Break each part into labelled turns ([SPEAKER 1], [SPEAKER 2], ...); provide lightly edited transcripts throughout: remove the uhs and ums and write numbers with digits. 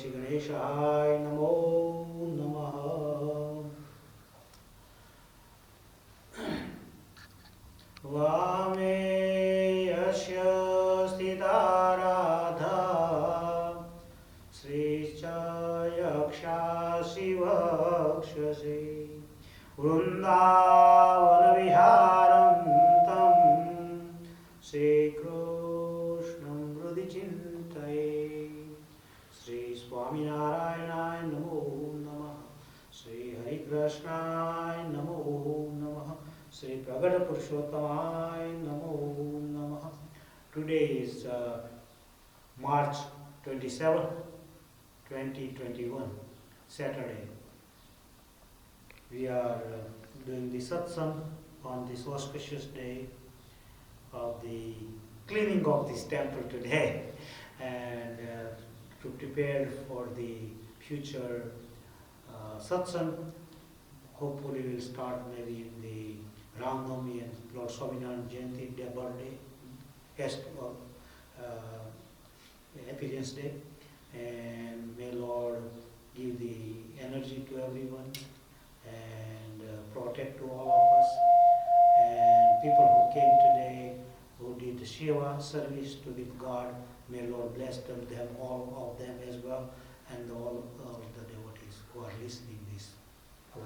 [SPEAKER 1] श्री गणेशाय नमो नमः। वामे यस्य स्थिता राधा श्रीश्च यक्षासि वक्षसि वृन्दावनविहारं श्रीकृष्णं हृदि चिन्तये। श्री स्वामिनारायणाय नमो नमः। श्री हरिकृष्णाय नमो नमः। Sri Pragata Purushottamaya Namo Namaha. Today is March 27, 2021, Saturday. We are doing the Satsang on this auspicious day of the cleaning of this temple today, and to prepare for the future Satsang. Hopefully we'll start maybe in the Ram Navami and Lord Swaminarayan Jayanti, their birthday, appearance day, and may Lord give the energy to everyone and protect to all of us, and people who came today who did the Shiva service to the God, may Lord bless them all of them as well, and all the devotees who are listening this for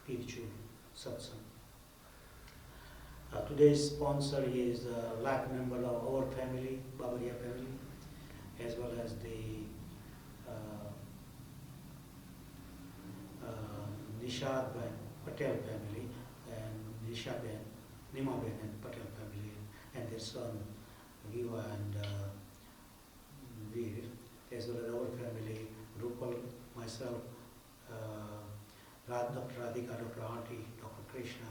[SPEAKER 1] spiritual satsang. Today's sponsor is a life member of our family, Babaria family, as well as the Nishad Patel family, and Nisha Ben, Nima Ben and Patel family, and their son Viva and Veer, as well as our family, Gurukul, myself, Dr. Radhika, Dr. Auntie, Dr. Krishna,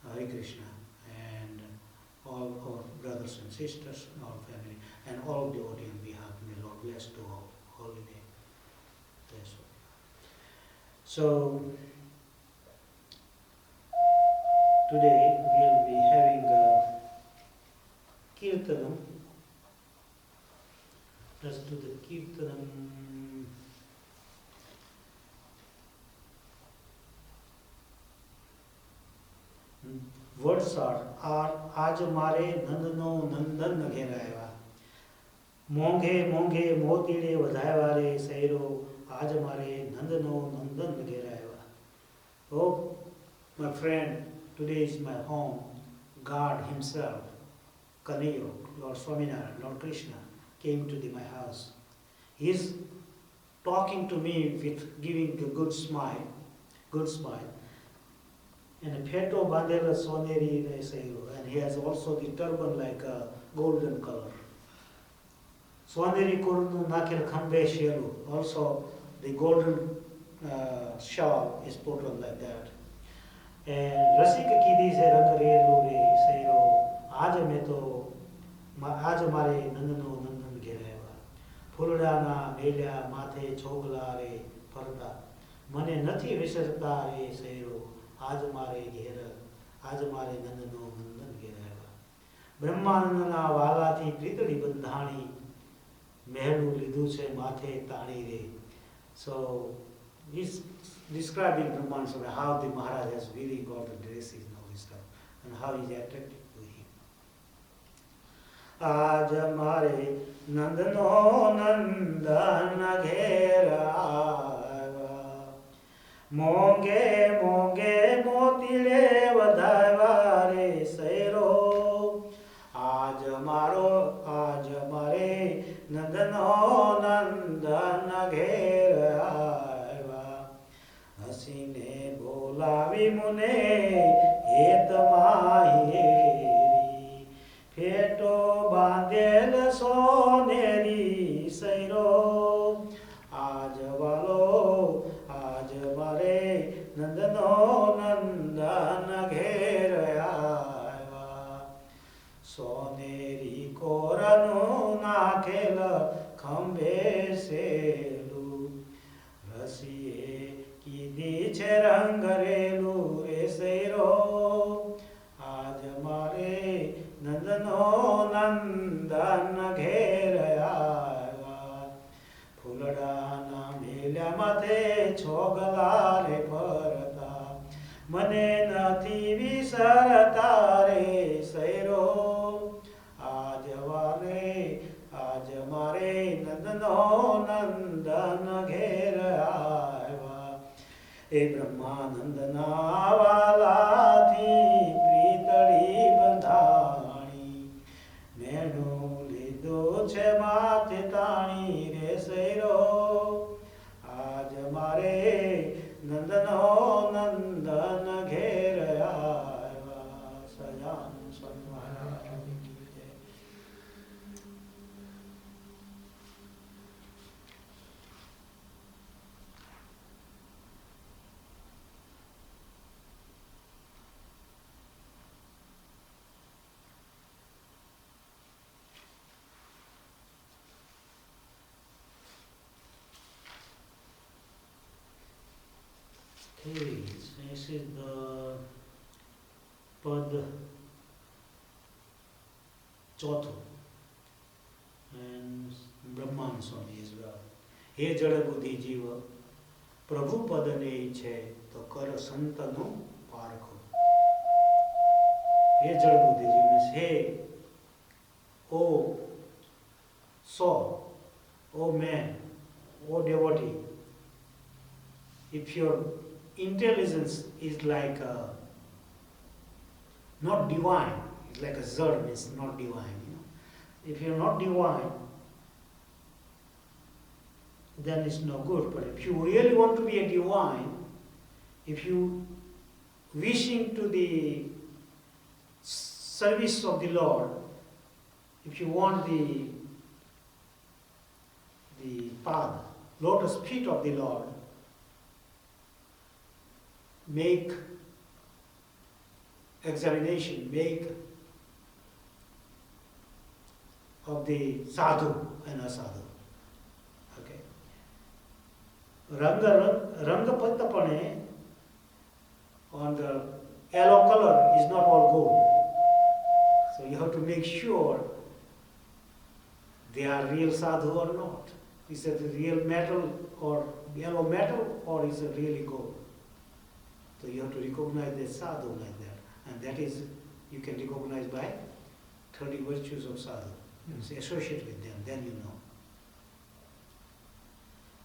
[SPEAKER 1] Hare Krishna, and all our brothers and sisters, our family, and all devotees on behalf. May Lord bless to all holy name. Yes. So today we'll be having Kirtanam. Let's do the Kirtanam. Words are आज मारे नंदनो नंदन घेराया, मोंघे मोंघे मोतीड़े वधाया रे serow, आज मारे नंदनो नंदन घेराया. Oh, my friend, today is my home. God Himself, Kanayo, Lord Swaminarayan, Lord Krishna, came to my house. He is talking to me with giving a good smile, and a peto bandela soneri reseiro, and he has also the turban like a golden color. Soneri kurnu nakir khambe shelu, also the golden shawl is put on like that. And rasika kidi se rang reelu re seiro, aaj me to aaj mare nandano nandan ghereva, phulana melya mathe chogla re parda, mane nathi visarta re seiro, आज मारे घेर, आज मारे नंदनो नंदन घेराया. ब्रह्मानंदना वालाथी प्रीतड़ी बंधाणी, महलू लीधु छे माथे ताणी रे. So he's describing Brahmananda, how the Maharaj has really got the dresses and all this stuff, and how he's attracted to him. आज मारे नंदनो नंदन घेराया, मोंगे मोंगे मोतीड़े वधाया रे सैरो, आज मारे नंदनो नंदन घेराया. हसीने बोलावी मुने हेत माहेरी, फेटो बांधेल सोनेरी सैरो, आज मारे नंदनो नंदन घेराया. सोनेरी कोरनु नाखेल खंबे सेलू, रसिए की दीछे रंग रेलू रे सैरो, आज मारे नंदनो नंदन घेराया. फूलड़ा મને નથી વિસરતા રે સૈરો આજ મારે નંદનો નંદન ઘેર આવ્યા એ બ્રહ્માનંદના વાલાથી પ્રીતળી બંધાણી મેણું લીધું છે માથે તાણી રે સૈરો આજ મારે નંદનો નંદન ઘેર આવ્યા સજાન સ્વામિનારાયણ કી જય. Okay, so this is the pad ચોથું and બ્રહ્માન સ્વામી as well. હે જળ બુદ્ધિ જીવ પ્રભુ પદને ઈચ્છે તો કર સંતનું પારખું. હે જળ બુદ્ધિ જીવ means hey, oh soul, oh man, oh devotee, if your intelligence is like not divine, it's like a zerd means not divine. You know? If you're not divine, then it's no good. But if you really want to be a divine, if you wishing to the service of the Lord, if you want the path, lotus feet of the Lord, make examination, make of the sadhu and asadhu. Okay. Rangapatapane on the yellow color is not all gold. So you have to make sure they are real sadhu or not. Is it real metal or yellow metal or is it really gold? So you have to recognize the sadhu like that. And that is, you can recognize by 30 virtues of sadhu. So associate with them, then you know.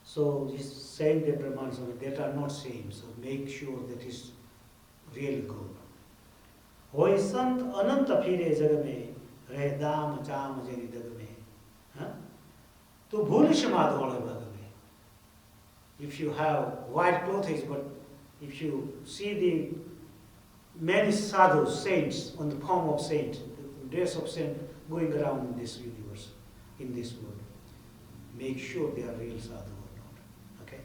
[SPEAKER 1] So he's saying that Brahmanas that are not same. So make sure that is really good. होय संत अनंत फिरे जग में रहे दाम चाम जरी दग में. तो भूल क्षमा धोले भग में. If you have white clothes, but if you see the many sadhus, saints, on the form of saint, the dress of saint going around in this universe, in this world, make sure they are real sadhu or not. Okay?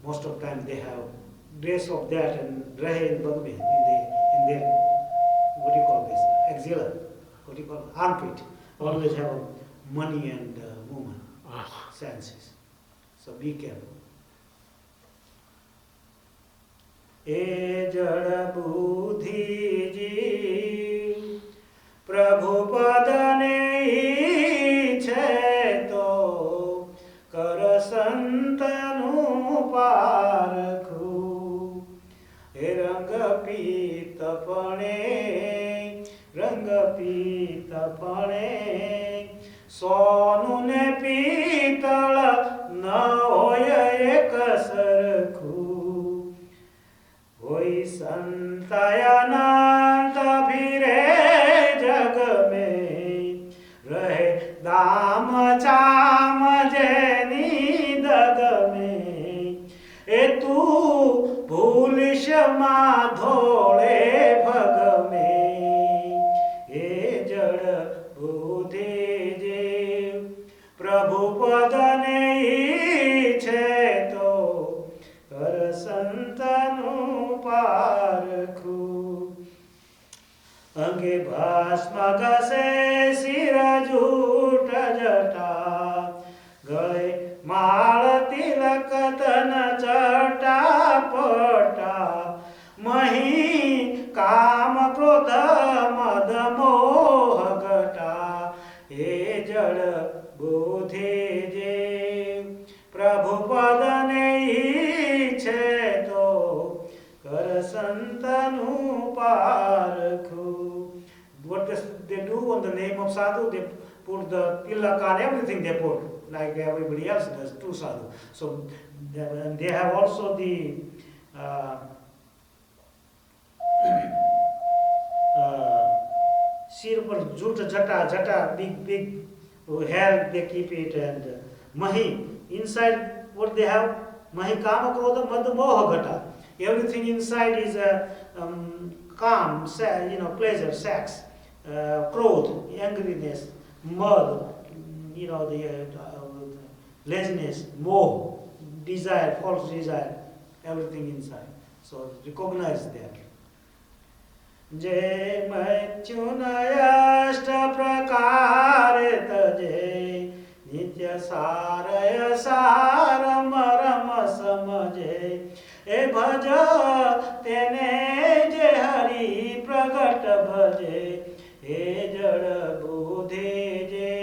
[SPEAKER 1] Most of the time they have dress of that and rahe in Bhagavad in their, what do you call this, axilla, what do you call it, armpit, always have money and woman, senses. So be careful. ए जड़ बुद्धि जीव प्रभु पद ने ईच्छे तो कर संतनु पारखू. हे रंग पीतपणे सोनु ने पीतळ न होय एक सरखू. होई संतयानंत फिरे जग में रहे दाम चाम जेनी दग में. ए तू भूलिश मा धोळे भग में. ए जड़ बुद्धि जीव प्रभु पद ने ईच्छे तो कर संतनु पारखू. अंगे भस्म घसे सिर झूठ जटा गळे माळ तिलक तन चटापटा. मही काम क्रोध मद मोह घटा. हे जड़ बुद्धि जीव प्रभु पद ने ईच्छे तो कर santanu parakhu. What they do on the name of sadhu, they put the tilak on everything they put, like everybody else does to sadhu. So they have also the sir par jhut jata big hair they keep it, and mahi inside what they have, mahi kama krodha mad moha ghata. Everything inside is calm, pleasure, sex, growth, angriness, mud, the laziness, moh, desire, false desire, everything inside. So recognize that. जय मैथुनयष्ट प्रकार तजे नित्य सारय सार मरम समझे ए भज तेने जे हरि प्रगट भजे हे जड़ बुद्धि जे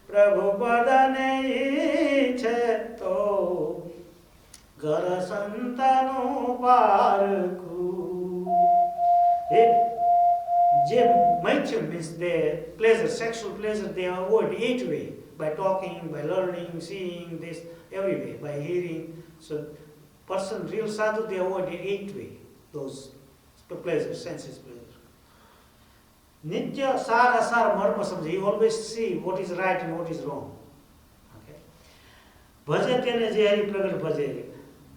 [SPEAKER 1] प्रभु पदने इच्छे तो कर Santanu पारखू. Maithun means the pleasure, sexual pleasure, they avoid 8 ways, by talking, by learning, seeing, this, every way, by hearing. So, person, real sadhu, they avoid 8 ways, those pleasure, senses pleasure. Nitya sar asar marma samjhe, you always see what is right and what is wrong. Okay? Bhaje tene je hari pragat bhaje.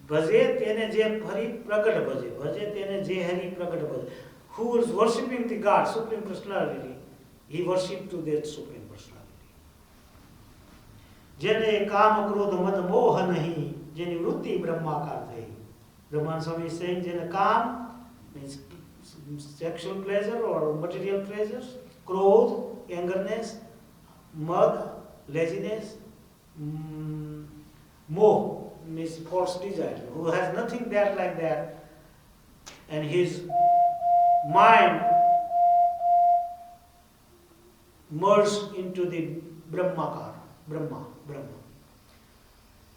[SPEAKER 1] Bhaje tene je hari pragat bhaje. Bhaje tene je hari pragat bhaje. Who is worshipping the God, Supreme Personality, he worshipped to that Supreme Personality. Jene kama krodha mad moha nahi, jene vrutti brahmakar thai. Brahman Swami is saying, jene kam means sexual pleasure or material pleasures, krodh, angerness, mad, laziness, moh means false desire. Who has nothing there like that, and his mind merged into the Brahmakar, Brahma.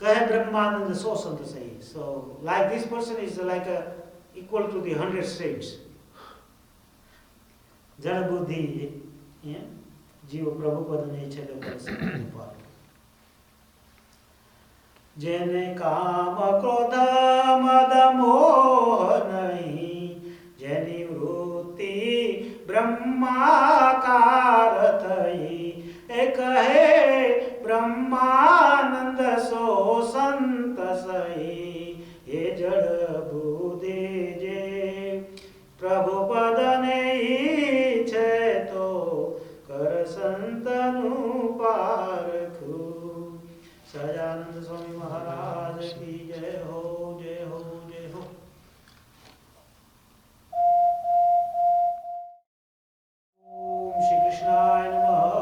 [SPEAKER 1] Kahe Brahmananda so sant sahi. So, like this person is like equal to the 100 saints. Jana buddhi, jiva prabhupada ne chale par. Jene kama krodha mada moha nahi, jani vrutti brahmakar thai. Ek hai brahmanand so sant sahi, ye jad buddhi je prabhupada ne iche to kar santanu parakhu. Sajananda Swami Maharaj ki jai ho, jai ho, jai ho. Om Shri Krishnaya Namaha,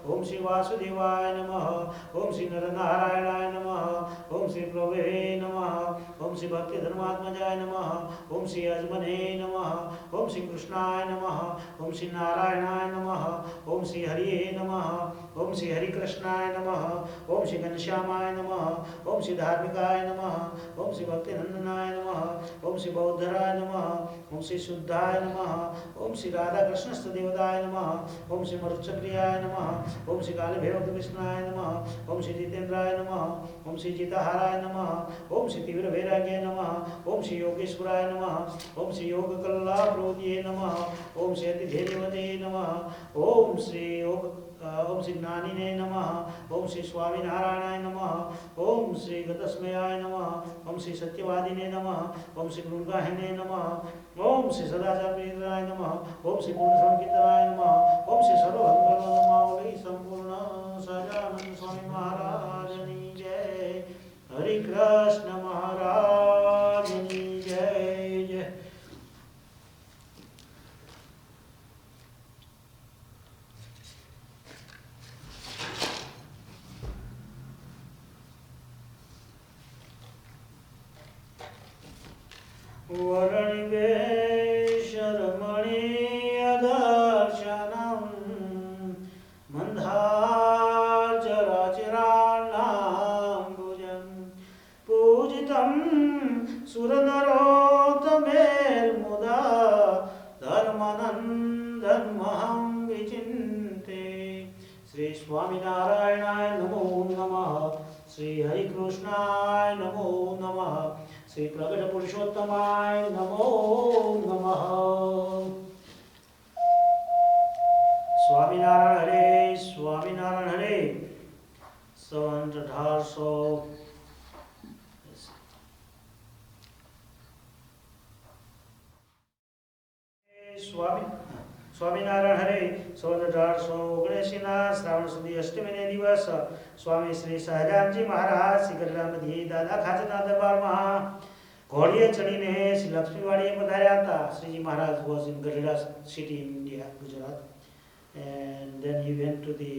[SPEAKER 1] Om Shri Vasudevaya Namaha, Om Shri Naranarayana Namaha, Om Shri Prabhe Namaha, Om Shri Bhakti Dharmatmajaya Namaha, Om Shri Ajmane Namaha, Om Shri Krishnaya Namaha, Om Shri Narayana Namaha, Om Shri Hariye Namaha, Om Shri Hari Krishnaya Namaha, Om Shri Ghanshyamaya Namaha, Om Shri Dharmikaya Namaha, Om Shri Bhakti Nandanaya Namaha, Om Shri Bauddharaya Namaha, Om Shri Shuddhaya Namaha, Om Shri Radha Krishna Devadaya Namaha, Om Shri Maruchakriyaya Namaha, Om Shri Kali Bhairav Krishnaya Namaha, Om Shri Jitendraya Namaha, Om Shri Jitaharaya Namaha, Om Shri Tivra Vairagya Namaha, Om Shri Yogeshwaraya Namaha, Om Shri Yoga Kalla Prodhye Namaha, Om Shri Ati Dhirivade Namaha, Om Shri Gnanine Namaha, Om Shri Swaminarayan Namaha, Om Shri Gatasmayaya Namaha, Om Shri Satyavadine Namaha, Om Shri Gurungahine Namaha, Om Shri Sadacharapiraya Namaha, Om Shri Purna Samkirtanaya Namaha, Om Shri Sarvabhadraya Namaha, Sampurna Sajananda Swami Maharaj Ni Jai, Hari Krishna Maharaj Ni Jai Jai. Varanivesharamani adarshanam mandhajarachirannambujam pujitam suranarotame Swaminarayan Namo Namah, Sri Hari Krishnaya Namo Namah, Sri Pragata Purushottamaya Namo Namah. Swaminarayan Hare, Swaminarayan Hare. 1800 Swaminarayan હરે 1879 શ્રાવણ સુદી અષ્ટમીને દિવસ સ્વામી શ્રી સહજાનજી મહારાજ શ્રી ગઢડામાંથી દાદા ખાચરના દરબારમાં ઘોડીએ ચડીને શ્રી લક્ષ્મીવાડીએ પધાર્યા હતા. શ્રીજી મહારાજ was in Gadhada city in India, Gujarat, and then he went to the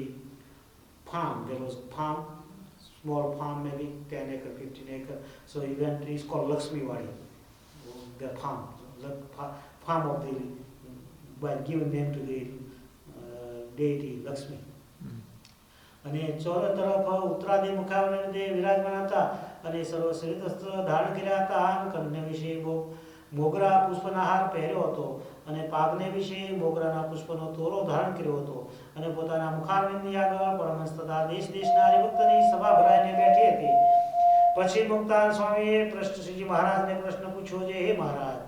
[SPEAKER 1] farm. There was farm, small farm, maybe 10 acre, 15 acre. So he went. It's called Lakshmiwadi, the farm, farm of the, by giving name to the deity Lakshmi. અને ચોર તરફ ઉત્તરાદી મુખાવને વિરાજમાન હતા અને સર્વ શ્રેષ્ઠ વસ્ત્ર ધારણ કર્યા હતા. કન્યા વિશે મોગરા પુષ્પના હાર પહેર્યો હતો અને પાગને વિશે મોગરાના પુષ્પનો તોરો ધારણ કર્યો હતો અને પોતાના મુખારવિંદની આગળ પરમહંસ તથા દેશ દેશના હરિભક્તની સભા ભરાઈને બેઠી હતી. પછી મુક્તાન સ્વામીએ શ્રીજી મહારાજને પ્રશ્ન પૂછ્યો છે, હે મહારાજ,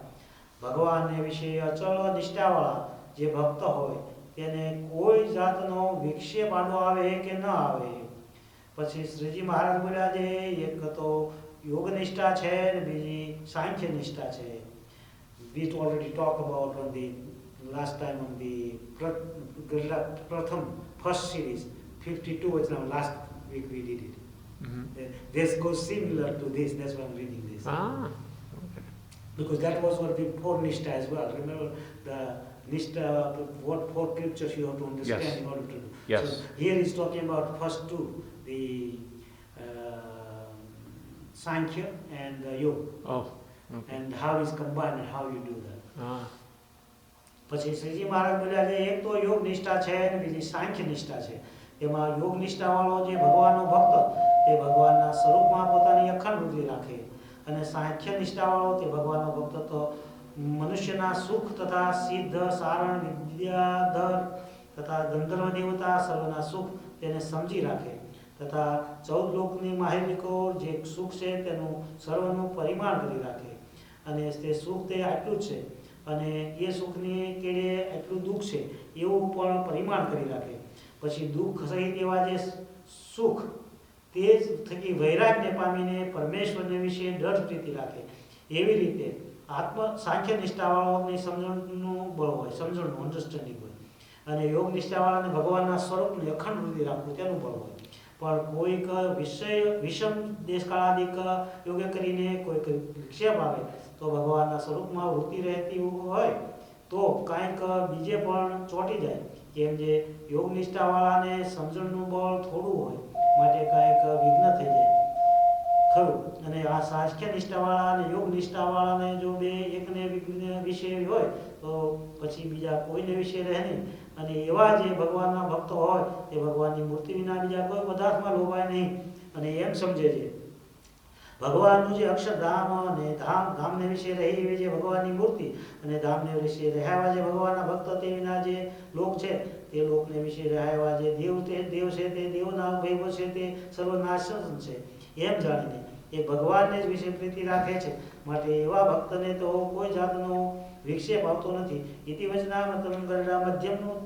[SPEAKER 1] ભગવાનને વિશે અચળ નિષ્ઠાવાળા જે ભક્ત હોય તેને કોઈ જાતનો વિક્ષેપ આડો આવે કે ન આવે? પછી શ્રીજી મહારાજ બોલ્યા છે, એક તો યોગ નિષ્ઠા છે ને બીજી સાંખ્ય નિષ્ઠા છે. We already talked about on the last time on the first series 52 was now last week we did it. This goes similar to this, that's why I'm reading this.
[SPEAKER 2] Okay.
[SPEAKER 1] Because that was what the four nishtha as well. Remember the nishtha, what four scriptures you have to understand in order to do.
[SPEAKER 2] Yes.
[SPEAKER 1] So here he's talking about first two, the Sankhya and Yoga.
[SPEAKER 2] Oh. Okay.
[SPEAKER 1] And how is combined and how you do that. પછી શ્રીજી મહારાજ બોલ્યા છે, એક તો યોગ નિષ્ઠા છે અને બીજી સાંખ્ય નિષ્ઠા છે. એમાં યોગ નિષ્ઠાવાળો જે ભગવાનનો ભક્ત તે ભગવાનના સ્વરૂપમાં પોતાની અખંડ વૃદ્ધિ રાખે અને સાંખ્ય નિષ્ઠાવાળો તે ભગવાનનો ભક્ત તો મનુષ્યના સુખ તથા સિદ્ધ સારણ વિદ્યાધર તથા ગંધર્વ દેવતા સર્વના સુખ તેને સમજી રાખે તથા 14 લોકની માહિતીકો જે સુખ છે તેનું સર્વનું પરિમાણ કરી રાખે અને તે સુખ તે આટલું જ છે અને એ સુખની કેળે આટલું દુઃખ છે એવું પણ પરિમાણ કરી રાખે. પછી દુઃખ સહિત એવા જે સુખ તે જ થકી વૈરાગ્ય પામીને પરમેશ્વરને વિશે દૃઢ પ્રીતિ રાખે. એવી રીતે આત્મ સાંખ્ય નિષ્ઠાવાળાની સમજણનું બળ હોય, સમજણનું અન્ડરસ્ટેન્ડિંગ હોય અને યોગ નિષ્ઠાવાળાને ભગવાનના સ્વરૂપની અખંડ વૃદ્ધિ રાખવું તેનું બળ હોય. પણ કોઈક વિષમ દેશકાળાદિક યોગ કરીને કોઈક વિક્ષેપ આવે તો ભગવાનના સ્વરૂપમાં વૃત્તિ રહેતી હોય તો કાંઈક બીજે પણ ચોંટી જાય. કેમ જે યોગ નિષ્ઠાવાળાને સમજણનું બળ થોડું હોય માટે કાંઈક વિઘ્ન થઈ જાય ખરું. અને આ સાંખ્ય નિષ્ઠાવાળા અને યોગ નિષ્ઠાવાળાને જો બે એકને વિશે હોય તો પછી બીજા કોઈને વિશે રહે નહીં. અને એવા જે ભગવાનના ભક્તો હોય તે ભગવાનની મૂર્તિ વિના બીજા કોઈ પદાર્થમાં લોભાય નહીં અને એમ સમજે છે ભગવાનનું જે અક્ષરધામ અને ધામને વિશે રહી એવી જે ભગવાનની મૂર્તિ અને ધામને વિશે રહ્યા જે ભગવાનના ભક્ત તે વિના જે લોક છે તે લોકને વિશે રહ્યા જે દેવ છે તે દેવના વૈભવ છે તે સર્વનાશન છે એમ જાણીને એ ભગવાનને જ વિશે પ્રીતિ રાખે છે. માટે એવા ભક્તને તો કોઈ જાતનો વિક્ષેપ આવતો નથી. ઇતિ વચનામૃતમ ગરડા મધ્યમનું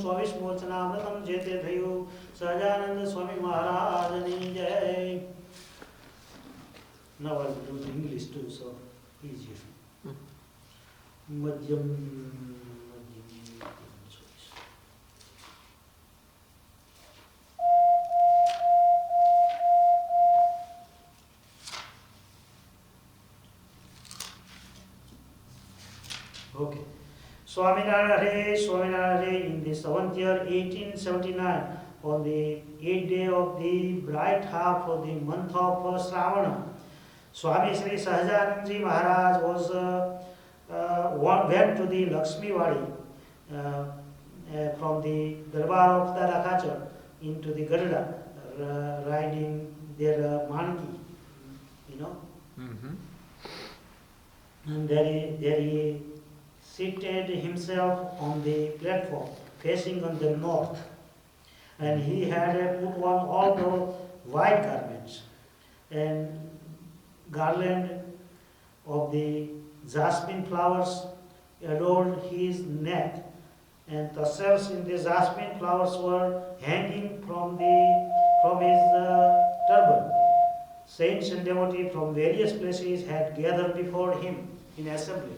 [SPEAKER 1] 24મું વચનામૃતમ જે તે થયું. સહજાનંદ સ્વામી મહારાજની જય. Now I will do the English too, so easier. મધ્યમ Okay. Swaminarayan Hare, Swaminarayan Hare, in the 7th year 1879, on the 8th day of the bright half of the month of Shravana, Swami Sri Sahajanandji Maharaj went to the Lakshmiwadi from the Darbar of Dada into the Gadhada, riding their manki, you know. And there he seated himself on the platform facing on the north. And he had put on all the white garments and garland of the jasmine flowers adorned his neck, and tassels in the jasmine flowers were hanging from his turban. Saints and devotees from various places had gathered before him in assembly.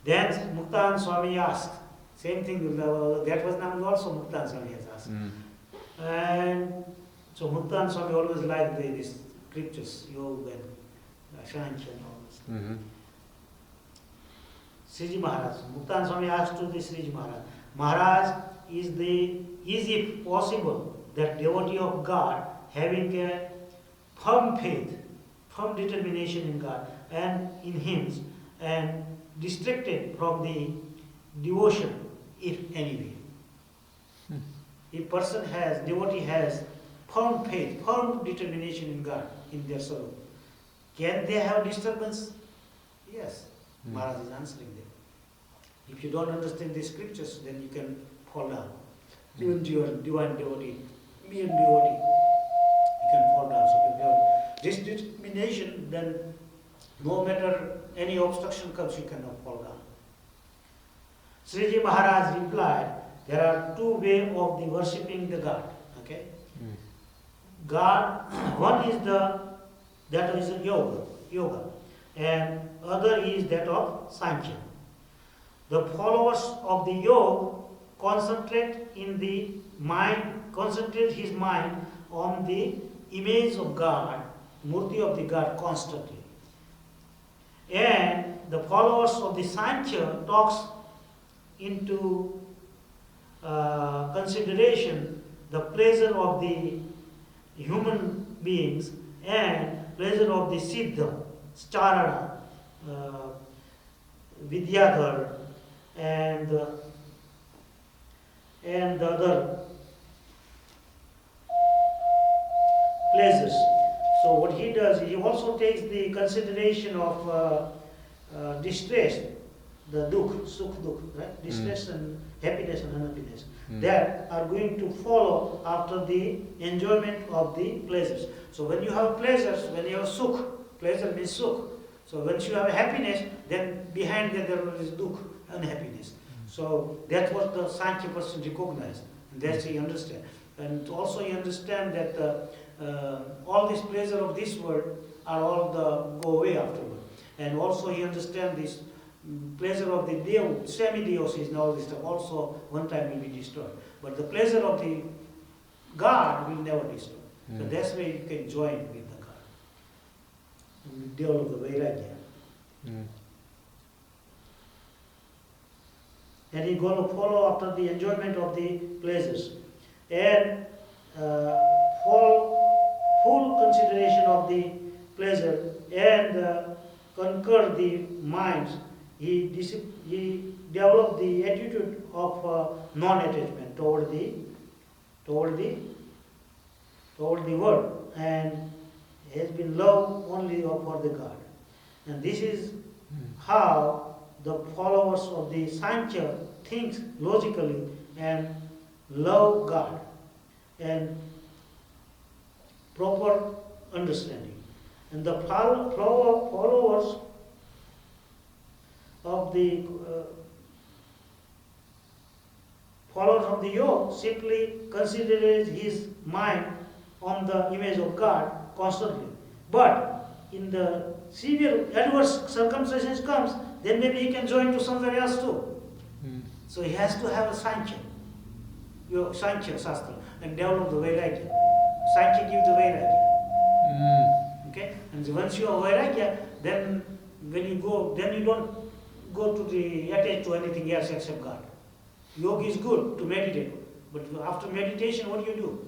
[SPEAKER 1] Then Muktan Swami asked, same thing, that was now also Muktan Swami has asked. And so Muktan Swami always liked these scriptures, Yoga and Ashanti and all this. Sriji Maharaj, Muktan Swami asked to the Sriji Maharaj, Maharaj, is it possible that devotee of God having a firm faith, firm determination in God and in hymns, and distracted from the devotion, if any way? If devotee has firm faith, firm determination in God, in their soul, can they have disturbance? Yes. Maharaj is answering them. If you don't understand the scriptures, then you can fall down. Even to your divine devotee, mere devotee, you can fall down. So if you have this determination, then no matter any obstruction comes, you cannot fall down. Sriji Maharaj replied, there are two ways of the worshipping the God. Okay? God, one is that is yoga, and other is that of Sankhya. The followers of the yoga concentrate his mind on the image of God, murti of the God constantly. And the followers of the Sankhya talks into consideration the pleasure of the human beings and pleasure of the Siddha, Charana, Vidyadhar, and the other pleasures. So what he does, he also takes the consideration of distress, the dukh, sukh, dukh, right? Distress and happiness and unhappiness, that are going to follow after the enjoyment of the pleasures. So when you have pleasures, when you have sukh, pleasure means sukh. So once you have happiness, then behind that there is dukh, unhappiness. So that's what the Sankhya person recognized, and that's he understand. And also he understand that all this pleasure of this world are all go away afterward. And also he understand this pleasure of the semi-deities and all this stuff also one time will be destroyed. But the pleasure of the God will never destroy. So that's why you can join with the God and develop the Vairagya. And he's going to follow after the enjoyment of the pleasures and full consideration of the pleasure and conquer the minds. He developed the attitude of non-attachment toward the world, and has been love only for the God. And this is how the followers of the Sankhya think logically and love God and proper understanding. And the followers of the yoga simply considers his mind on the image of God constantly. But in the severe adverse circumstances comes, then maybe he can join to somewhere else too. So he has to have a Sankhya Shastra, and develop the Vairagya. Sankhya gives the Vairagya. Okay? And once you have Vairagya, then when you go, then you don't go to attach to anything else except God. Yoga is good to meditate, but after meditation, what do you do?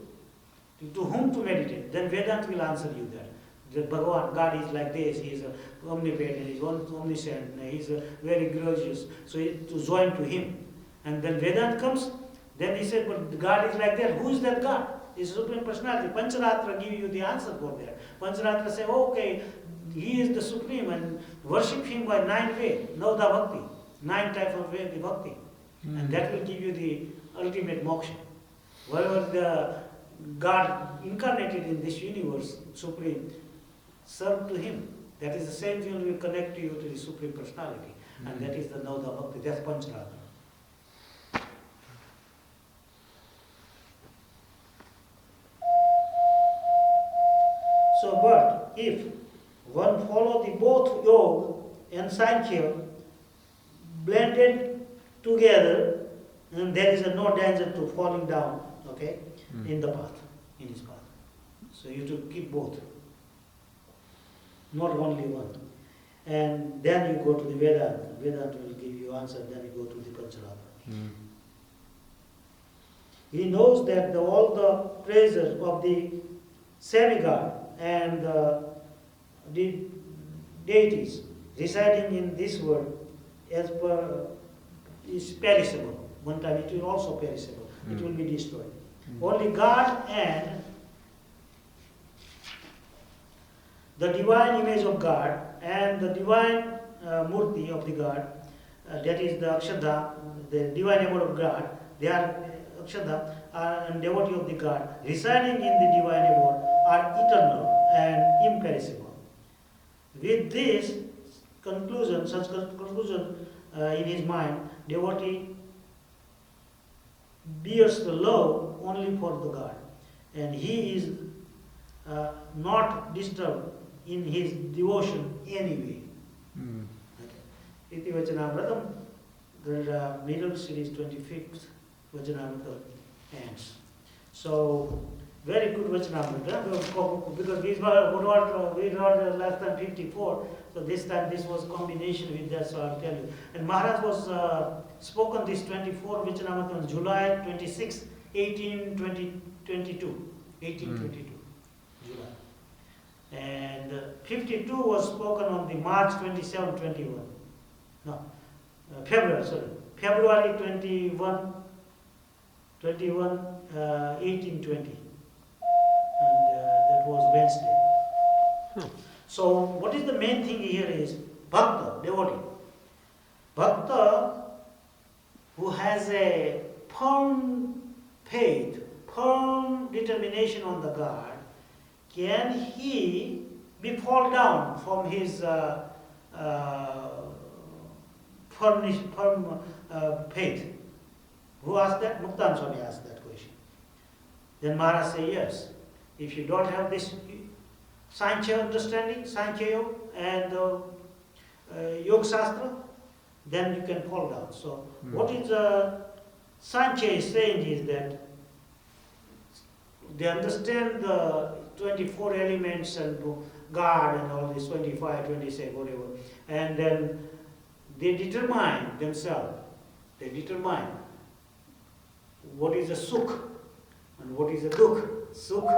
[SPEAKER 1] To whom to meditate? Then Vedanta will answer you that. That Bhagavan, God is like this, He is omnipotent, He is omniscient, He is very gracious. So to join to Him. And then Vedanta comes, then he said, but God is like that. Who is that God? Is Supreme Personality. Pancharatra give you the answer for that. Pancharatra say, okay, He is the Supreme, and worship Him by 9 ways, Navda Bhakti, 9 types of way, the Bhakti. And that will give you the ultimate moksha. Whatever the God incarnated in this universe, Supreme, serve to Him. That is the same thing will connect you to the Supreme Personality. And that is the Nauda Bhakti, that's Pancharaga. So, but if one follow the both Yoga and Sankhya blended together, and there is no danger to falling down, okay, in the path, in his path. So you have to keep both, not only one. And then you go to the Vedanta. Vedanta will give you answer, then you go to the Pancharaga. He knows that all the praises of the semigod and the deities residing in this world as per is perishable. One time it will also perishable. It will be destroyed. Only God and the divine image of God and the divine murti of the God, that is the Akshadha, the divine abode of God, they are Akshadha and devotee of the God, residing in the divine abode, are eternal and imperishable. With this conclusion, such conclusion in his mind, devotee bears the love only for the God, and he is not disturbed in his devotion anyway. Iti Vachanamritam, the middle series 25th Vachanamrita ends. So, very good Vachanamrita, because we were less than 54, so this time this was combination with that, so I'll tell you. And Maharaj was spoken this 24 Vachanamrita on July 26, 1822, July. And 52 was spoken on the March 27, 21. No, February 21, 1820. And that was Wednesday. So what is the main thing here is Bhakta, devotee. Bhakta who has a firm faith, firm determination on the God, can he be fall down from his firm faith? Who asked that? Muktan Swami asked that question. Then Maharaj said, yes. If you don't have this Sankhya understanding, Sankhya Yoga and Yoga Shastra, then you can fall down. So what is Sankhya is saying is that they understand the 24 elements and God and all this 25, 26, whatever, and then they determine themselves. They determine what is a sukh and what is a dukh. Sukh,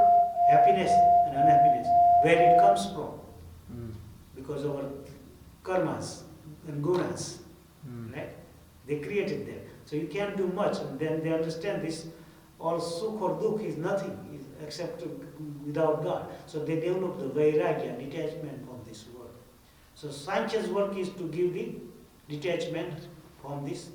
[SPEAKER 1] happiness and unhappiness, where it comes from. Because our karmas and gunas, right? They created them. So you can't do much, and then they understand this. All sukh or dukh is nothing except without God. So they develop the vairagya, detachment from this world. So Sankhya's work is to give the detachment from this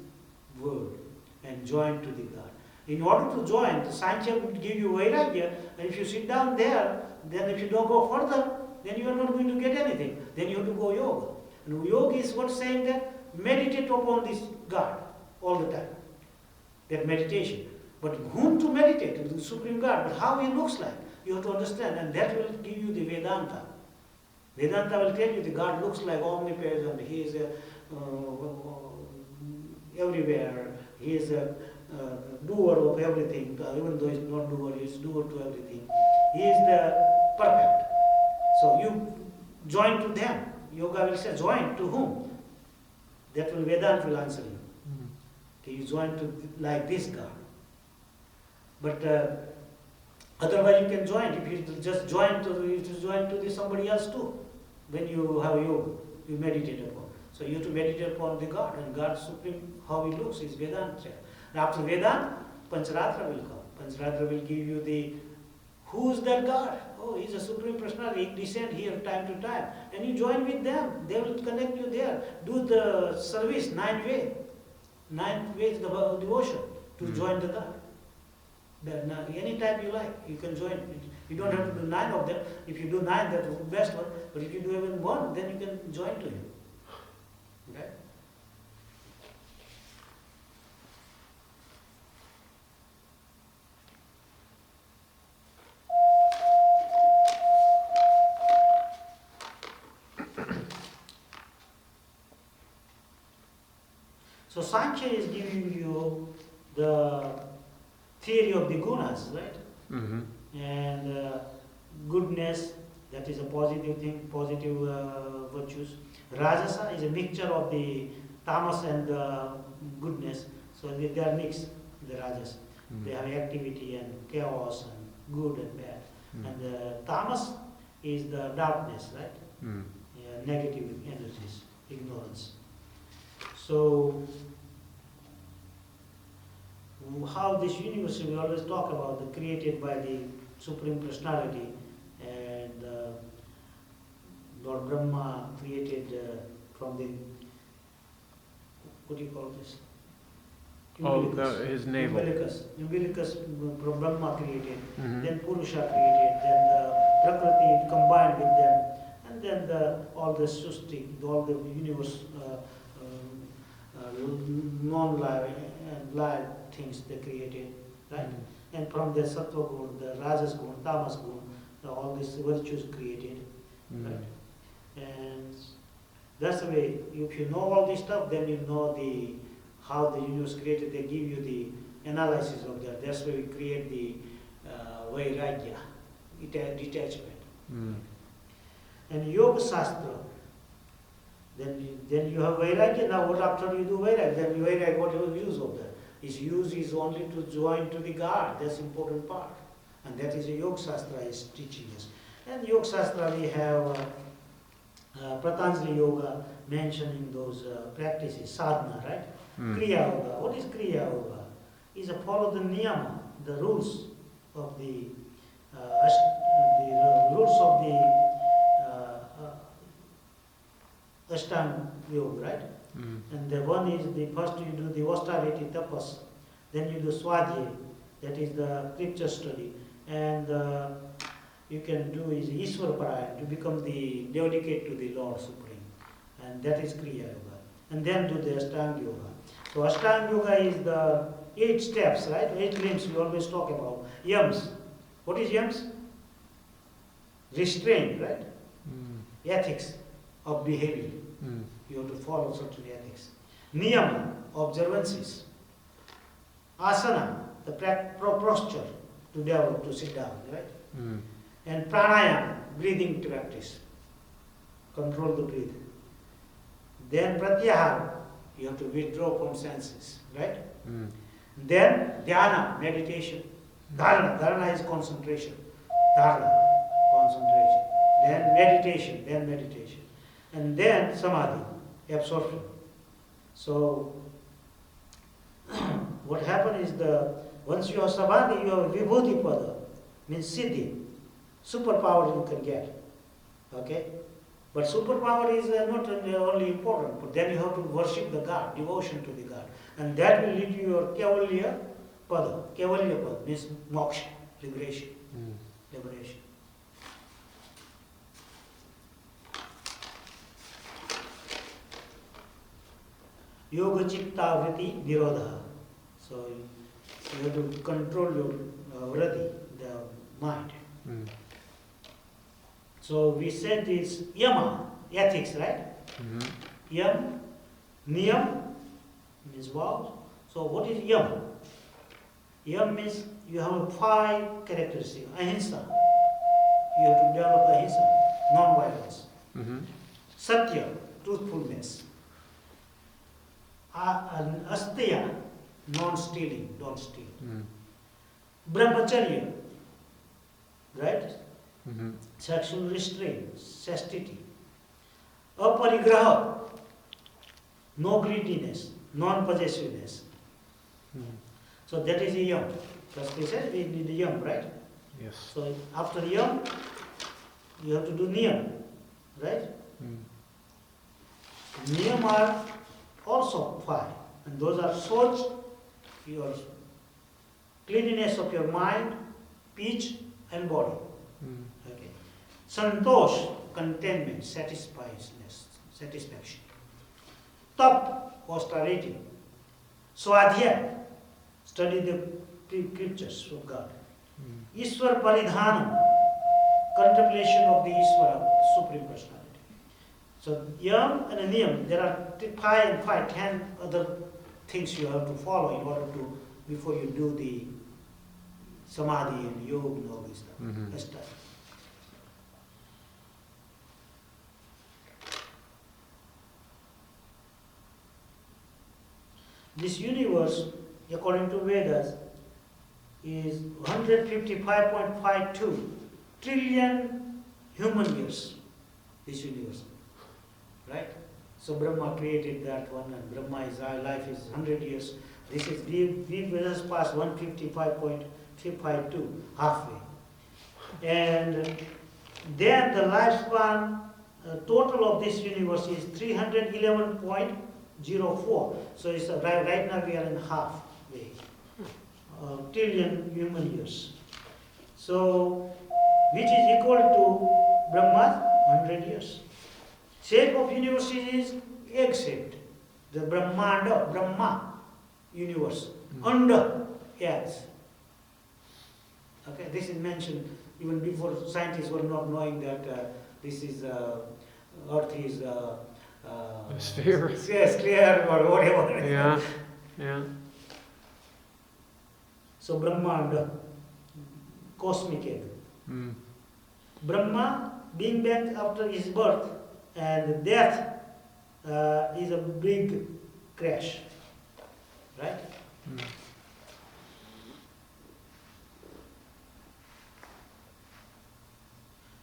[SPEAKER 1] world and join to the God. In order to join, the Sankhya would give you vairagya, and if you sit down there, then if you don't go further, then you are not going to get anything. Then you have to go yoga. And yoga is what saying that meditate upon this God all the time. That meditation. But whom to meditate? The Supreme God. But how he looks like, you have to understand, and that will give you the Vedanta. Vedanta will tell you the God looks like omnipresent. He is everywhere. He is a doer of everything. Even though he is not doer, he is doer to everything. He is the perfect. So you join to them. Yoga will say, join to whom? That will Vedanta will answer you. Okay, you join to like this God. But otherwise you can join. If you just join to somebody else too. When you have yoga, you meditate upon. So you have to meditate upon the God, and God Supreme, how he looks is Vedanta. And after Vedanta, Pancharatra will come. Pancharatra will give you the, who's that God? Oh, he's a Supreme Personality. He descends here time to time. And you join with them. They will connect you there. Do the service, 9 ways. 9 ways of devotion to join the God. Then anytime you like, you can join. You don't have to do 9 of them. If you do 9, that's the best one. But if you do even 1, then you can join to him. Okay? So Sankhya is giving you the theory of the gunas, right?
[SPEAKER 2] Mm-hmm.
[SPEAKER 1] And goodness, that is a positive thing, positive virtues. Rajasa is a mixture of the tamas and the goodness, so they are mixed, the rajas. They have activity and chaos and good and bad. And the tamas is the darkness, right? Negative energies, ignorance. So, how this universe, we always talk about the created by the Supreme Personality, and Lord Brahma created from the, what do you call this?
[SPEAKER 2] His navel.
[SPEAKER 1] Umbilicus Brahma created,
[SPEAKER 2] Mm-hmm.
[SPEAKER 1] then Purusha created, then the Prakriti combined with them, and then all the Sushti, all the universe, non-live and live things they created, right? And from the Sattva Gun, the Rajas Gun, Tamas Gun, all these virtues created, right? And that's the way, if you know all this stuff, then you know how the universe created. They give you the analysis of that. That's why we create the Vairagya, detachment. And Yoga Shastra, then you have Vairagya. Now what after you do Vairagya? Then Vairagya, what is the use of that? Its use is only to join to the God. That's the important part. And that is a Yoga Shastra is teaching us. And Yoga Shastra we have Patanjali Yoga mentioning those practices, sadhana, right? Kriya Yoga. What is Kriya Yoga? Is to follow the niyama, the rules of the rules of the Ashtanga Yoga, right? And the one is the first you do the austerity tapas, then you do swadhyaya, that is the scripture study, and you can do is Ishwar Parayana, to become the dedicate to the Lord Supreme, and that is Kriya Yoga. And then do the Ashtanga Yoga. So Ashtanga Yoga is the 8 steps, right? 8 limbs we always talk about. Yams. What is yams? Restraint, right? Ethics of behavior. You have to follow certain ethics. Niyama, observances. Asana, the posture to develop, to sit down, right? And pranayama, breathing practice. Control the breath. Then pratyahara, you have to withdraw from senses, right? Then dhyana, meditation. Dharana is concentration. Dharana, concentration. Then meditation. And then samadhi, absorption. So, what happens is once you have samadhi, you have vibhuti pada, means siddhi, superpower you can get. Okay? But superpower is not only important, but then you have to worship the God, devotion to the God. And that will lead to your Kevalya pada. Kevalya pada means moksha, liberation. Yoga chitta vritti nirodha. So you have to control your vritti, the mind. So we said this yama, ethics, right? Yam, niyam means vows. So what is yam? Yam means you have 5 characteristics. Ahimsa. You have to develop ahimsa, non-violence. Satya, truthfulness. Asteya, non-stealing, don't steal. Brahmacharya, right? Sexual restraint, chastity. Aparigraha, no greediness, non-possessiveness. So that is a yam. First we said we need a yam, right?
[SPEAKER 2] Yes.
[SPEAKER 1] So after yam, you have to do niyam, right? Niyam are also 5, and those are soch, your cleanliness of your mind, speech and body.
[SPEAKER 2] Mm.
[SPEAKER 1] Okay. Santosh, contentment, satisfaction. Tap, austerity. Swadhyaya, study the scriptures of God. Ishwar Paridhanam, contemplation of the Ishvara, Supreme Personality. So Yam and Niyam, there are 10 other things you have to follow in order to, before you do the Samadhi and Yoga and all this stuff.
[SPEAKER 2] Mhm.
[SPEAKER 1] That's tough. This universe, according to Vedas, is 155.52 trillion human years, this universe, right? So Brahma created that one, and Brahma's life is 100 years. This is, we just passed 155.52, halfway. And then the lifespan, total of this universe is 311.04. So it's right now we are in halfway. Trillion human years. So, which is equal to Brahma's 100 years. Shape of universe is egg-shaped. The Brahma universe, under eggs. Okay, this is mentioned even before scientists were not knowing that this is Earth is
[SPEAKER 2] A sphere.
[SPEAKER 1] sphere or whatever.
[SPEAKER 2] Yeah, yeah.
[SPEAKER 1] So Brahmanda, cosmic egg.
[SPEAKER 2] Mm.
[SPEAKER 1] Brahma being back after his birth and death is a big crash, right?
[SPEAKER 2] Mm.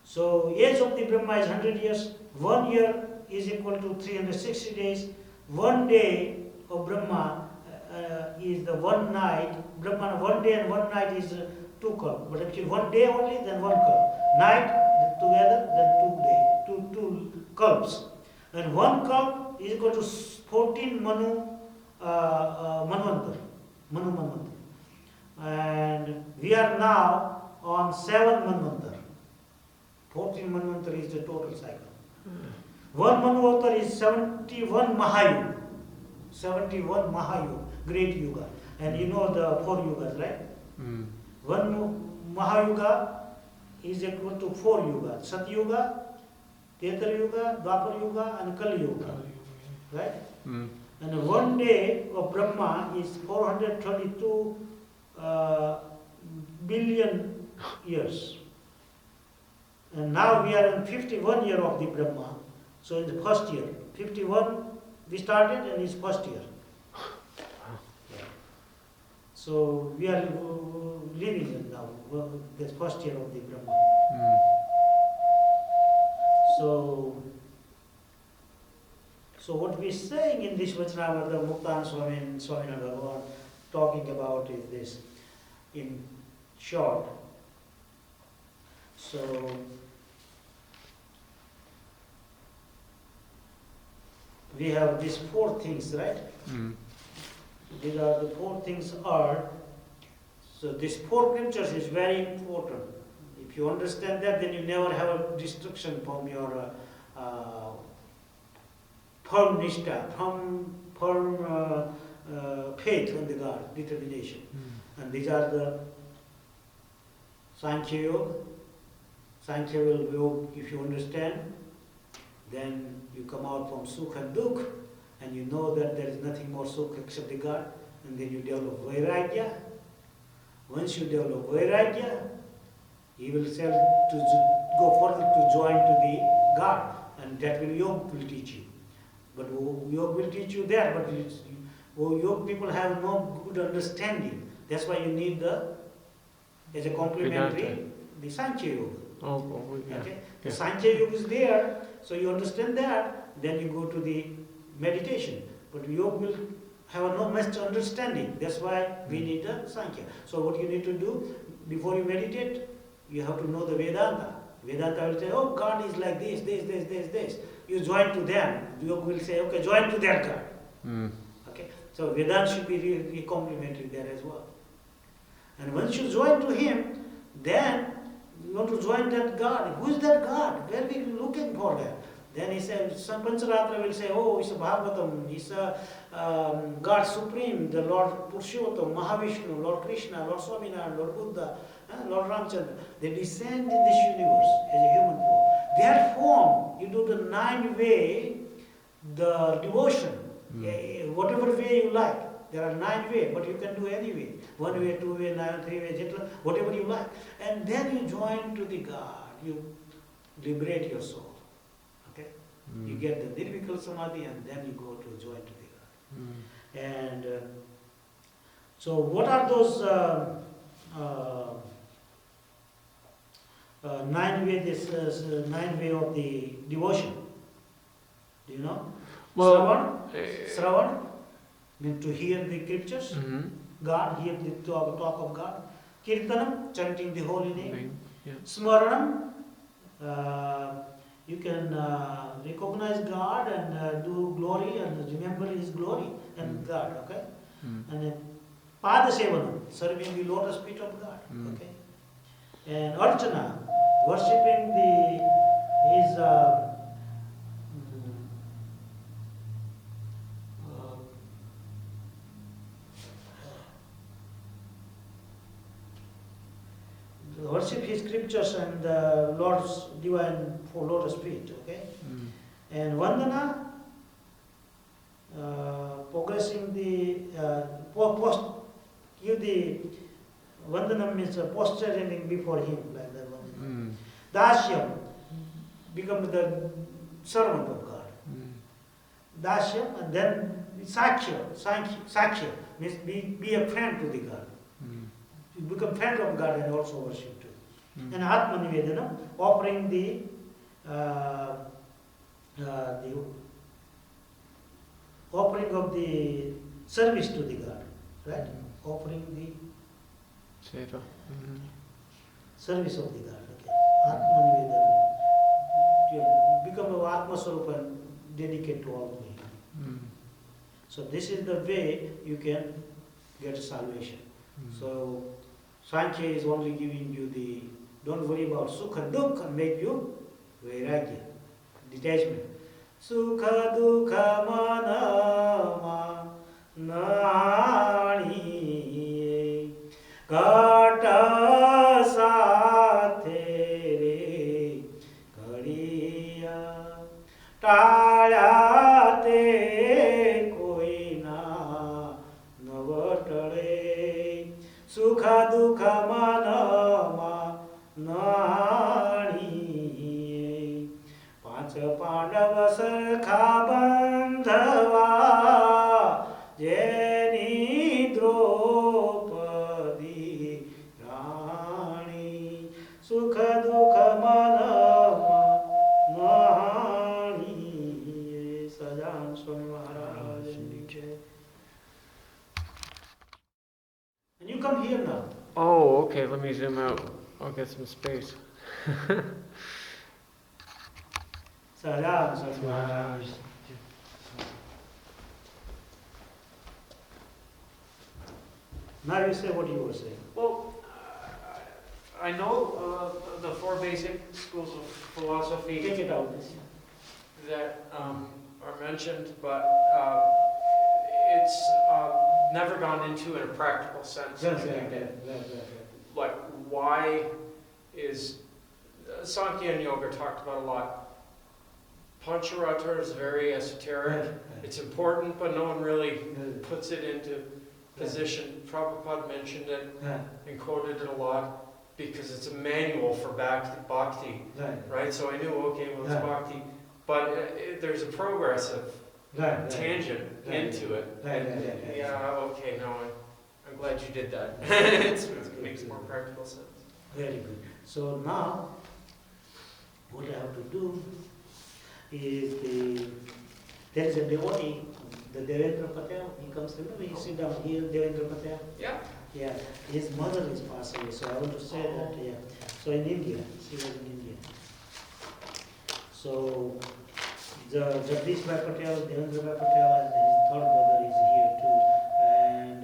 [SPEAKER 1] So age of the Brahma is 100 years. 1 year is equal to 360 days. 1 day of Brahma is the one night. Brahma, 1 day and 1 night is 2 kalp. But actually 1 day only, then 1 kalp. Night together, then 2 kalps. And 1 kalp is equal to 14 manvantar. And we are now on 7 manvantar. 14 manvantar is the total cycle. 1 manvantar is 71 mahayuga. 71 mahayuga, great yuga. And you know the 4 yugas, right?
[SPEAKER 2] Mm.
[SPEAKER 1] 1 mahayuga is equal to 4 yugas. Satyuga, Tetra Yuga, Dwapar Yuga and Kali Yuga. Right?
[SPEAKER 2] Mm.
[SPEAKER 1] And 1 day of Brahma is 432 billion years. And now we are in 51 year of the Brahma. So in the first year, 51 we started and it's first year. Yeah. So we are living it now, the first year of the Brahma.
[SPEAKER 2] Mm.
[SPEAKER 1] So what we're saying in this Vajranavada, Muktan Swami and Swaminarayan are talking about is this in short. So we have these 4 things, right?
[SPEAKER 2] Mm.
[SPEAKER 1] These are the 4 things are. So these 4 scriptures is very important. If you understand that, then you never have a distraction from your firm nishtha, firm faith on the God, determination.
[SPEAKER 2] Mm.
[SPEAKER 1] And these are the Sankhya Yoga. Sankhya Yoga, if you understand, then you come out from Sukha and Dukh, and you know that there is nothing more Sukha except the God, and then you develop Vairagya. Once you develop Vairagya, you will go further to join to the God, and that will Yoga will teach you. But Yoga will teach you that, but Yoga people have no good understanding. That's why you need as a complementary,
[SPEAKER 2] Vedanta.
[SPEAKER 1] the Sankhya Yoga.
[SPEAKER 2] Oh, yeah.
[SPEAKER 1] Okay? The
[SPEAKER 2] Yeah.
[SPEAKER 1] Sankhya Yoga is there, so you understand that, then you go to the meditation. But Yoga will have no much understanding. That's why we need the Sankhya. So what you need to do, before you meditate, you have to know the Vedanta. Vedanta will say, oh, God is like this. You join to them. Yoga will say, okay, join to that God.
[SPEAKER 2] Mm.
[SPEAKER 1] Okay? So Vedanta should be really complementary there as well. And once you join to him, then you want to join that God. Who is that God? Where are we looking for that? Then he said, some Pancharatra will say, oh, it's a Bhagavatam, it's a God Supreme, the Lord Purushottam, Mahavishnu, Lord Krishna, Lord Swaminarayan, Lord Buddha, Lord Ramchandra. They descend in this universe as a human form. That form, you do the 9-way, the devotion, whatever way you like. There are 9 ways, but you can do any way. 1 way, 2 way, 9, 3 way, etc., whatever you like. And then you join to the God. You liberate your soul. Okay? You get the Nirvikal Samadhi and then you go to join to the God. And so what are those 9 way, this 9 way of the devotion? Do you know?
[SPEAKER 2] Well,
[SPEAKER 1] Sravan, mean to hear the scriptures. God, hear the talk of God. Kirtanam, chanting the holy name.
[SPEAKER 2] Yeah.
[SPEAKER 1] Smaranam, you can recognize God and do glory and remember His glory and God, okay? And then Padasevanam, serving the lotus feet of God, okay? And Archana, worshipping His worship His scriptures and the Lord's divine for lotus feet, okay? And Vandana, progressing the give the Vandana means posturing before Him, like that one. Dashyam, become the servant of God. Dashyam, and then Sakya means be a friend to the God. You become friend of God and also worship too. And Atma Nivedana, offering the offering of the service to the God, right? Offering the
[SPEAKER 2] Seva.
[SPEAKER 1] service of the God. Okay. Atma Nivedana. You become an Atma Swarupa and dedicate to all to Him. So this is the way you can get salvation. So Sankhya is only giving you the, don't worry about Sukha Dukha, make you Vairagya, detachment. Sukha Dukha Manama Nani Kata Sathe Re Kariya Tala Te Koi Na Navatare Sukha Dukha Manama Nani Pancha Pandava Sarkha Bandhava Jeni Draupadi Rani Sukha Dukha Manama Nani Sajan Swaminarayan. And you come here now.
[SPEAKER 2] Oh, okay, let me zoom out. I'll get some space.
[SPEAKER 1] Sajan Swaminarayan. Now you say what you were saying.
[SPEAKER 2] Well, I know the 4 basic schools of philosophy
[SPEAKER 1] Take it out.
[SPEAKER 2] that are mentioned, but it's never gone into in a practical sense. Like, why is Sankhya and Yoga talked about a lot? Pancharatra is very esoteric. It's important, but no one really puts it into position. Prabhupada mentioned it and quoted it a lot because it's a manual for bhakti, right? So I knew, okay, well, it's bhakti, but there's a progressive tangent into it. Yeah, okay, no, I'm glad you did that. It makes more practical sense.
[SPEAKER 1] Very good. So now, what I have to do is there is a devotee, the Devendra Patel. He comes, remember, he sit down here, Devendra Patel.
[SPEAKER 2] Yeah.
[SPEAKER 1] Yeah, his mother is passed away, so I want to say that. Yeah. So in India, she was in India. So the Jagdish Bhai Patel, Devendra Bhai Patel, and his third brother is here too. And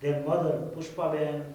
[SPEAKER 1] their mother, Pushpa Ben,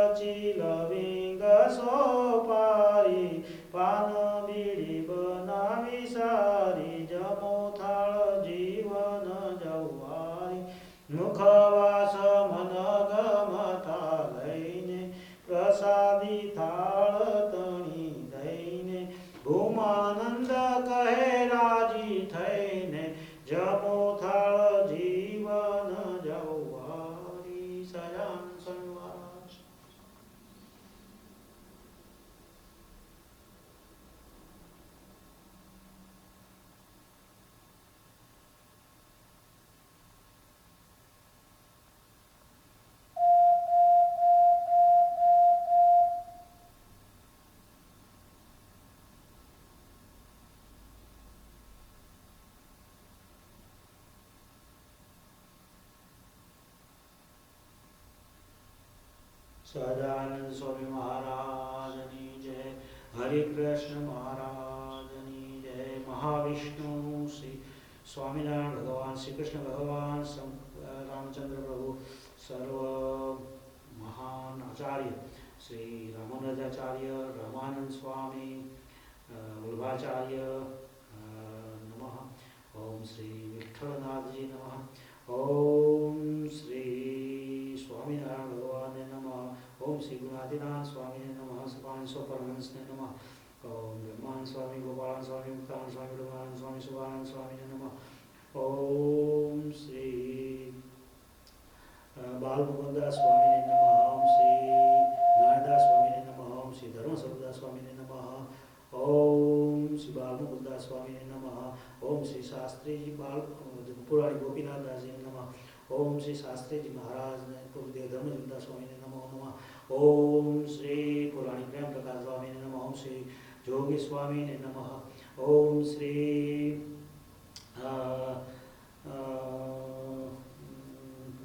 [SPEAKER 1] Sadanand Swami Maharaj की जय। हरे कृष्ण महाराज की जय। महाविष्णु श्री स्वामीनारायण भगवान, श्री कृष्ण भगवान, रामचंद्र प्रभु, सर्व महान आचार्य श्री रामानुजाचार्य, रामानंद स्वामी, वल्लभाचार्य नमः। ओम श्री विठ्ठलनाथ जी नमः। ओम श्री स्वामीनारायण भगवान नमः। ओम श्री गुरुनाथ स्वामी नमः। सुपांशो परमहंस नमः। ओम ब्रह्मानंद स्वामी, गोपाल स्वामी, मुक्तानंद स्वामी, ब्रह्मानंद स्वामी, सुभानंद स्वामी नमः। ओम श्री बालमुकुंद स्वामी नमः। ओम श्री नारायण स्वामी नमः। ओम श्री धर्मस्वरूप स्वामी नमः। ओम श्री बालमुकुंद स्वामी नमः। ओम श्री शास्त्री जी बाल पुराणी गोपीनाथ दास जी नमः। ओम श्री शास्त्री जी महाराज गुरुदेव धर्मचंद्र स्वामी नमो नमः। ओम श्री पुराणी प्रेम प्रकाश स्वामी नमः। ओम श्री जोगी स्वामी नमः। ओम श्री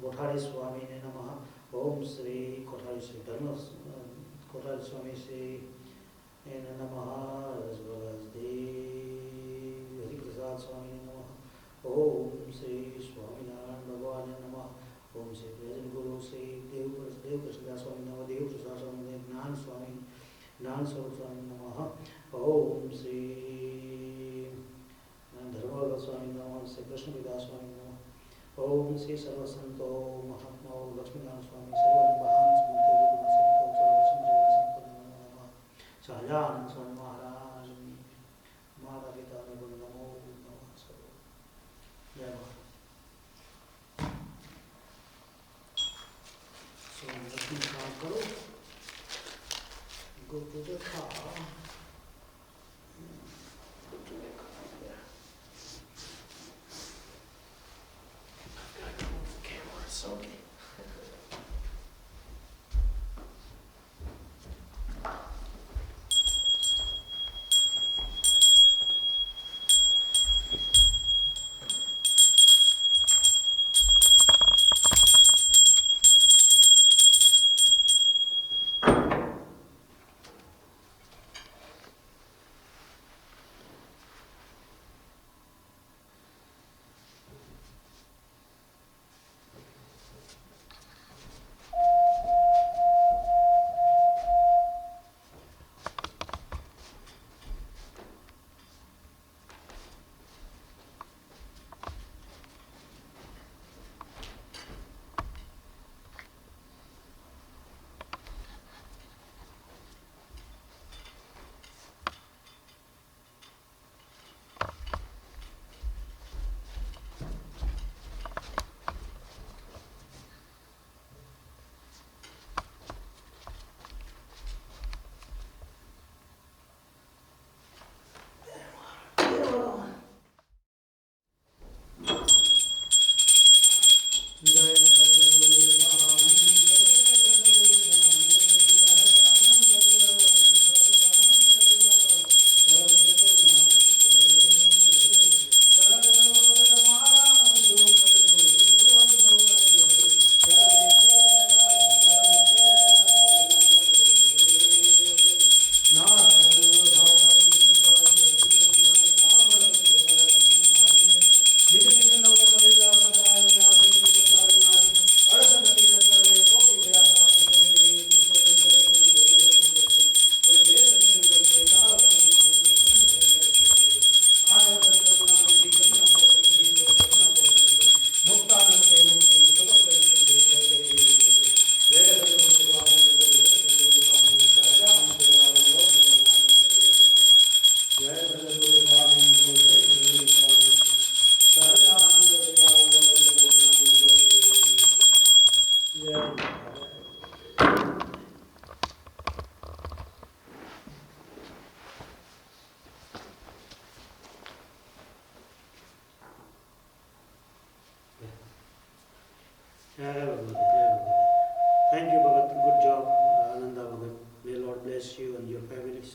[SPEAKER 1] कोठारी स्वामी नमः। ओम श्री कोठारी श्री धर्म कोठारी स्वामी श्री नमः। हरिप्रसाद स्वामी नमः। ओम श्री स्वामीनारायण भगवान नमः। ओम श्री प्रजन गुरु श्री देव कृष्णदास स्वामी नमः। देव प्रसाद स्वामी नमः। ज्ञान स्वामी, ज्ञान स्वरूप स्वामी नमः। ओम श्री धर्मवल्लभ स्वामी नमः। श्री कृष्ण विदास स्वामी नमः। ओम श्री सर्वसंतो महात्मा लक्ष्मीनारायण स्वामी, सर्वनिवाहन सहजानंद स्वामी महाराज, माता पिता ने बोल नमो नमः। सर्व जय माता। So लक्ष्मी स्नान करो, go to the car. Go to the car. Yeah. Camera, it's okay. Thank you, Bhagat. Good job, Ananda Bhagat. May Lord bless you and your families.